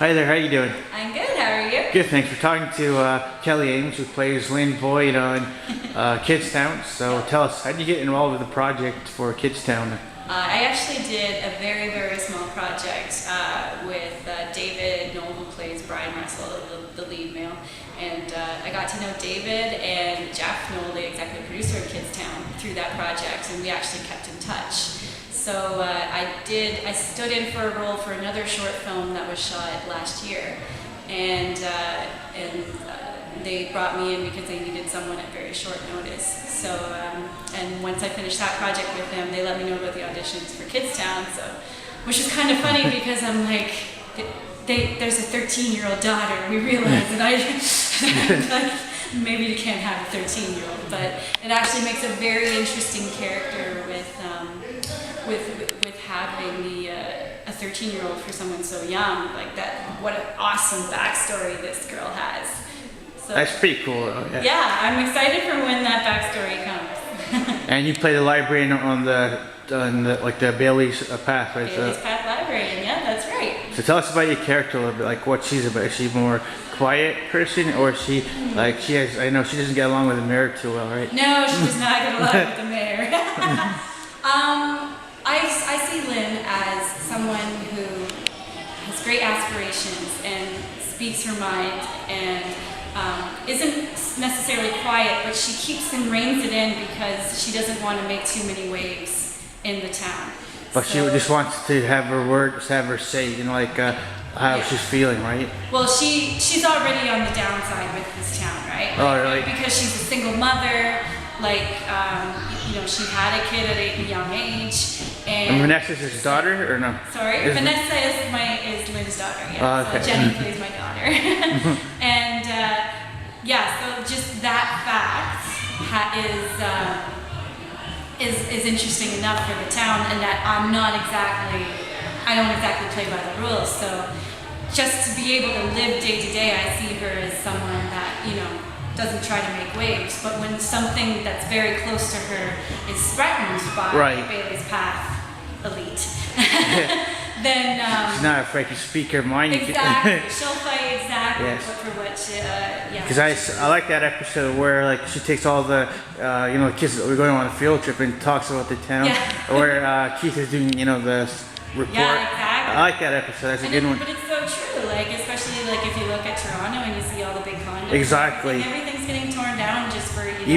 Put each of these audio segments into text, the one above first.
Hi there, how you doing? I'm good, how are you? Good, thanks. We're talking to Kelly Ames, who plays Lynn Boyd on Kidstown. So tell us, how did you get involved with the project for Kidstown? I actually did a very small project with David Knoll, who plays Brian Russell, the lead male. And I got to know David and Jeff Knoll, the executive producer of Kidstown, through that project, and we actually kept in touch. So I stood in for a role for another short film that was shot last year, and they brought me in because they needed someone at very short notice. So and once I finished that project with them, they let me know about the auditions for Kidstown. So, which is kind of funny because I'm like, there's a 13-year-old daughter. We realized that like, maybe you can't have a 13-year-old, but it actually makes a very interesting character with having a 13-year-old for someone so young like that. What an awesome backstory this girl has. So, that's pretty cool. Yeah, I'm excited for when that backstory comes. And you play the librarian on the Bailey's Path, right? Bailey's Path librarian. Yeah, that's right. So tell us about your character a little bit, like what she's about. Is she more quiet person, or is she like I know she doesn't get along with the mayor too well, right? No, she does not get along with the mayor. I see Lynn as someone who has great aspirations and speaks her mind and isn't necessarily quiet, but she keeps and reins it in because she doesn't want to make too many waves in the town. But so, she just wants to have her words, have her say, you know, like how she's feeling, right? Well, she's already on the downside with this town, right? Oh, really? Because she's a single mother, you know, she had a kid at a young age. And Vanessa's his daughter, or no? Sorry, Vanessa is Lynn's daughter. Yeah, oh, okay. So Jenny plays my daughter. And yeah, so just that fact is interesting enough for the town, and that I don't exactly play by the rules. So just to be able to live day to day, I see her as someone that, you know, doesn't try to make waves, but when something that's very close to her is threatened by Bailey's Path elite, then she's not afraid to speak her mind. Exactly, she'll fight for what she. Because I like that episode where like she takes all the you know, kids that we're going on a field trip and talks about the town, where Keith is doing, you know, the report. Yeah, exactly. I like that episode. That's a good one. But it's so true. Like, especially like if you look at Toronto and you see all the big condos. Exactly. Everything's getting torn down just for advancement.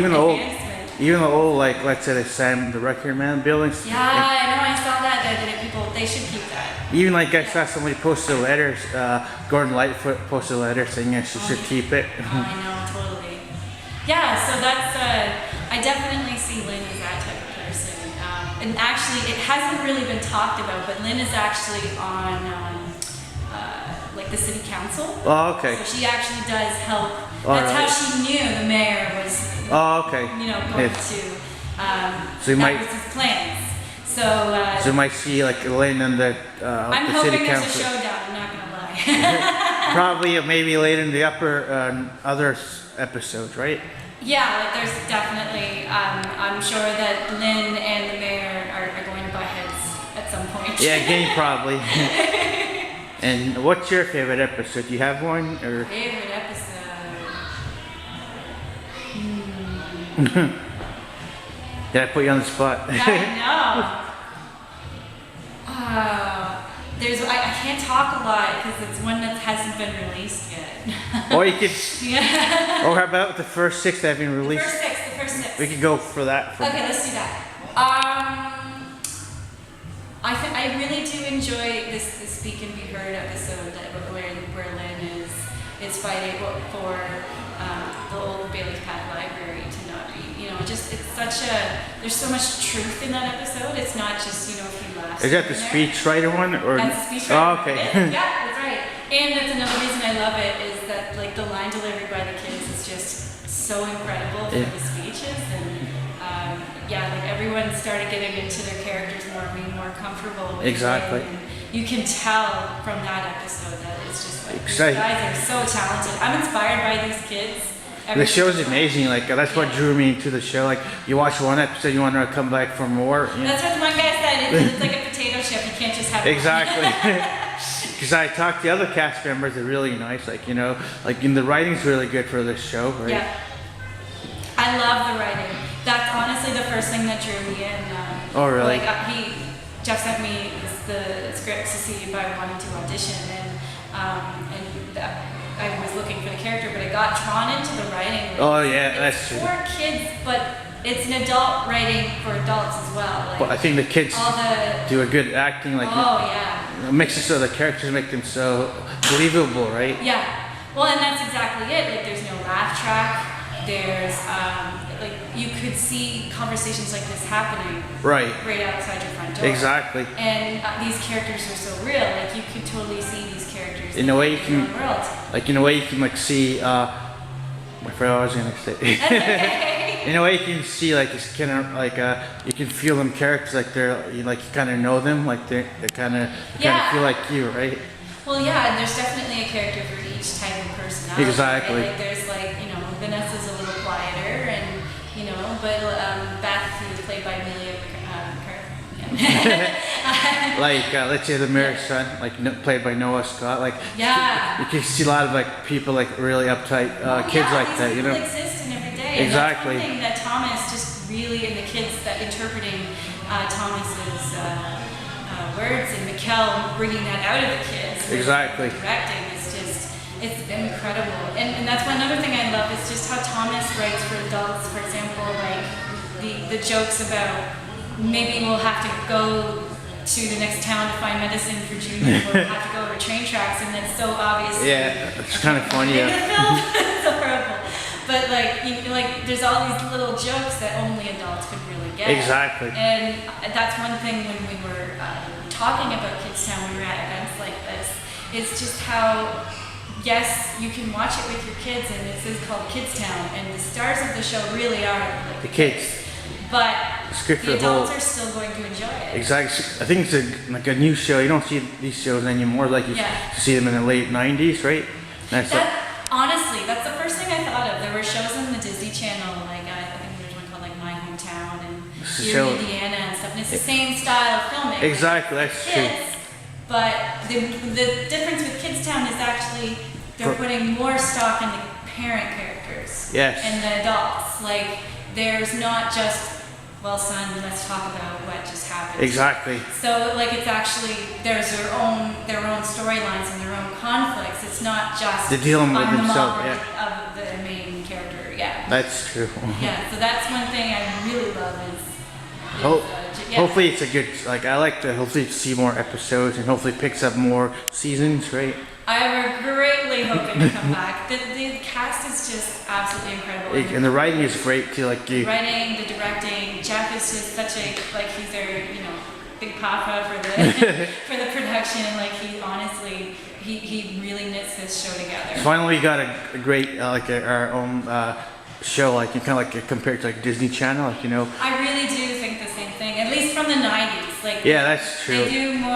Even the old, like, let's say the Record Man buildings. Yeah, I know. I saw that. They should keep that. Even like I saw somebody posted letters. Gordon Lightfoot posted a letter saying she should keep it. Oh, I know, totally. Yeah, so that's I definitely see Lynn as that type of person. And actually, it hasn't really been talked about, but Lynn is actually on like the city council. Oh, okay. So she actually does help. That's how she knew the mayor was. Oh, okay. You know, going to. So you might. Was his plans. So you might see like Lynn and the city council. I'm hoping there's a showdown. I'm not gonna lie. Probably maybe later in the other episodes, right? Yeah, like there's definitely. I'm sure that Lynn and the mayor are going to butt heads at some point. Yeah, again, probably. And what's your favorite episode? Do you have one? Or? Favorite episode? Did I put you on the spot? I know. I can't talk a lot because it's one that hasn't been released yet. Or you could. Yeah. Or how about the first 6 that have been released? The first six. We could go for that. Okay, let's do that. I really do enjoy this Speak and Be Heard episode where Lynn is fighting for the old Bailey's Path library to not be, you know, just there's so much truth in that episode. It's not just, you know, a few laughs. Is that the speechwriter one, or? That's the speechwriter. Oh, okay. Yeah, that's right. And that's another reason I love it is that like the line delivery by the kids is just so incredible for the speeches, and like everyone started getting into their characters more, being more comfortable with exactly. it. And you can tell from that episode that it's just like these guys are so talented. I'm inspired by these kids. The show's amazing. Like that's what drew me to the show. Like you watch one episode, you want to come back for more. That's what one guy said. It's like a potato chip. You can't just have exactly. because I talked to the other cast members, they're really nice. Like, you know, like the writing's really good for this show, right? Yeah. I love the writing. That's honestly the first thing that drew me in. Oh, really? Like Jeff sent me the script to see if I wanted to audition, and I was looking for the character, but I got drawn into the writing. Like, Oh yeah, that's true. for kids, but it's an adult writing for adults as well. Like, But I think the kids do a good acting, like yeah. it makes it so the characters make them so believable, right? Yeah. Well, and that's exactly it. Like, there's no laugh track. There's like you could see conversations like this happening Right outside your front door. Exactly. And these characters are so real. Like, you could totally see these characters in a way you their can, own world. like in a way you can like see. I forgot what I was gonna say. In a way you can see like it's kind of like you can feel them characters like you kind of know them, like they kind of feel like you, right? Well, yeah, and there's definitely a character for each type of personality. Exactly. Right? Like, there's like, you know, Vanessa's a little quieter, and you know, but Beth, who's played by Amelia Like let's say the mayor's son, like played by Noah Scott, like yeah, you can see a lot of like people like really uptight kids like that, you know. Exist in every day. Exactly. And that's one thing that Thomas just really, and the kids that interpreting Thomas's words, and Mikkel bringing that out of the kids. Exactly. Directing is just, it's incredible. And that's one other thing I love is just how Thomas writes for adults. For example, like the jokes about maybe we'll have to go to the next town to find medicine for Junior, or we'll have to go over train tracks, and that's so obvious. Yeah, it's kind of funny. In the film, it's so horrible. But like there's all these little jokes that only adults could really get. Exactly. And that's one thing when we were talking about Kidstown, we were at events like this. It's just how, yes, you can watch it with your kids, and this is called Kidstown, and the stars of the show really are like The kids. But It's good for the the whole. adults are still going to enjoy it. Exactly. I think it's like a new show. You don't see these shows anymore. Like you see them in the late '90s, right? That's Honestly, that's the first thing I thought of. There were shows on the Disney Channel, like I think there's one called like My Hometown and Erie, Indiana and stuff. And it's the same style of filming. Exactly, that's true. But the difference with Kidstown is actually they're putting more stock in the parent characters. Yes. And the adults. Like, there's not just, well, son, let's talk about what just happened. Exactly. So, like, it's actually, there's their own storylines and their own conflicts. It's not just They're dealing with I'm the themselves, mom yeah. of the main character. Yeah. That's true. Yeah. So that's one thing I really love is Hopefully it's a good, like I like to hopefully see more episodes and hopefully picks up more seasons, right? I'm greatly hoping to come back. The cast is just absolutely incredible. And the writing is great too, like the writing, the directing. Jeff is just such a, like, he's their, you know, big papa for the for the production. Like, he honestly, he really knits this show together. Finally, we got a great our own show, like kind of like compared to like Disney Channel, like, you know. I really do think the same thing, at least from the '90s. Like, yeah, that's true. They do more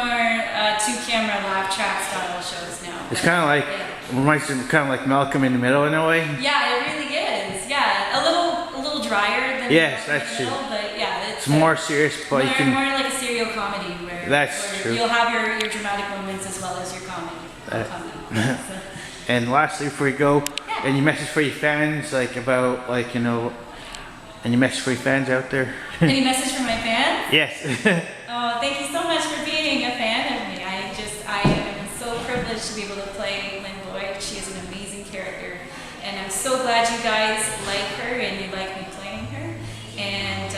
two-camera laugh track style shows now. It's kind of like reminds me kind of like Malcolm in the Middle in a way. Yeah, it really is. Yeah, a little drier than yes, that's true. But yeah, it's more serious, but you can more like a serial comedy where that's true. You'll have your dramatic moments as well as your comedy. So. And lastly, before we go, any message for your fans, like about, like, you know, any message for your fans out there? Any message for my fans? Yes. Oh, thank you so much for being a fan of me. I am so privileged to be able to play Lynn Boyd. She is an amazing character, and I'm so glad you guys like her and you like me playing her. And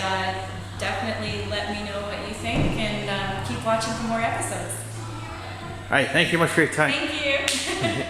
definitely let me know what you think, and keep watching for more episodes. All right, thank you much for your time. Thank you.